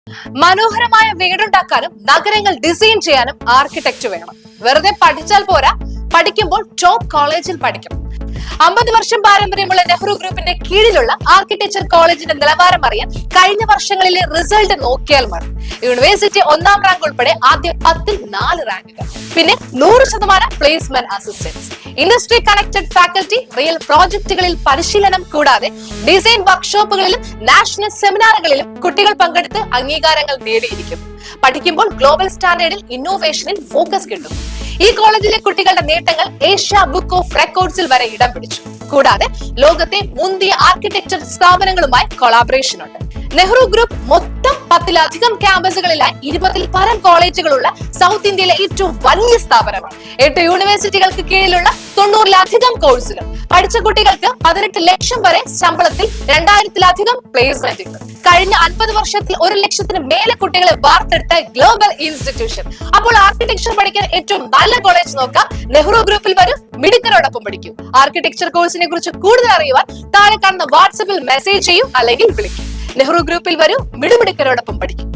മനോഹരമായ വീടുണ്ടാക്കാനും നഗരങ്ങൾ ഡിസൈൻ ചെയ്യാനും ആർക്കിടെക്ട് വേണം. വെറുതെ പഠിച്ചാൽ പോരാ, പഠിക്കുമ്പോൾ ടോപ്പ് കോളേജിൽ പഠിക്കണം. 50 വർഷം പാരമ്പര്യമുള്ള നെഹ്റു ഗ്രൂപ്പിന്റെ കീഴിലുള്ള ആർക്കിടെക്ചർ കോളേജിന്റെ നിലവാരം അറിയാൻ കഴിഞ്ഞ വർഷങ്ങളിലെ റിസൾട്ട് നോക്കിയാൽ മതി. യൂണിവേഴ്സിറ്റി 1ാം റാങ്ക് ഉൾപ്പെടെ ആദ്യ 10ൽ 4 റാങ്കുകൾ. പിന്നെ 100% placement assistance, industry connected faculty, real പ്രോജക്ടുകളിൽ പരിശീലനം കൂടാതെ ഡിസൈൻ വർക്ക്ഷോപ്പുകളിലും നാഷണൽ സെമിനാറുകളിലും കുട്ടികൾ പങ്കെടുത്ത് അംഗീകാരങ്ങൾ നേടിയിരിക്കുന്നു. പഠിക്കുമ്പോൾ ഗ്ലോബൽ സ്റ്റാൻഡേർഡിൽ ഇന്നോവേഷനിൽ ഫോക്കസ് കിട്ടും. ഈ കോളേജിലെ കുട്ടികളുടെ നേട്ടങ്ങൾ ഏഷ്യ ബുക്ക് ഓഫ് റെക്കോർഡ്സിൽ വരെ ഇടം പിടിച്ചു. കൂടാതെ ലോകത്തെ മുന്തിയ ആർക്കിടെക്ചർ സ്ഥാപനങ്ങളുമായി കൊളാബറേഷൻ ഉണ്ട്. നെഹ്റു ഗ്രൂപ്പ് മൊത്തം 10ലധികം ക്യാമ്പസുകളിലായി 20ൽ പരം കോളേജുകളുള്ള സൗത്ത് ഇന്ത്യയിലെ ഏറ്റവും വലിയ സ്ഥാപനമാണ്. 8 യൂണിവേഴ്സിറ്റികൾക്ക് കീഴിലുള്ള 90ലധികം കോഴ്സുകൾ. പഠിച്ച കുട്ടികൾക്ക് 18 ലക്ഷം വരെ ശമ്പളത്തിൽ 2000ലധികം പ്ലേസ്മെന്റുകൾ. കഴിഞ്ഞ 50 വർഷത്തിൽ 1 ലക്ഷത്തിന് മേലെ കുട്ടികളെ വാർത്തെടുത്ത ഗ്ലോബൽ ഇൻസ്റ്റിറ്റ്യൂഷൻ. അപ്പോൾ ആർക്കിടെക്ചർ പഠിക്കാൻ ഏറ്റവും നല്ല കോളേജ് നോക്കാം. നെഹ്റു ഗ്രൂപ്പിൽ വരും, മിടുക്കരോടൊപ്പം പഠിക്കൂ. ആർക്കിടെക്ചർ കോഴ്സിനെ കുറിച്ച് കൂടുതൽ അറിയുവാൻ താഴെ കാണുന്ന വാട്സ്ആപ്പിൽ മെസ്സേജ് ചെയ്യൂ അല്ലെങ്കിൽ വിളിക്കൂ. നെഹ്റു ഗ്രൂപ്പിൽ വരൂ, മിടുമിടുക്കരോടൊപ്പം പഠിക്കും.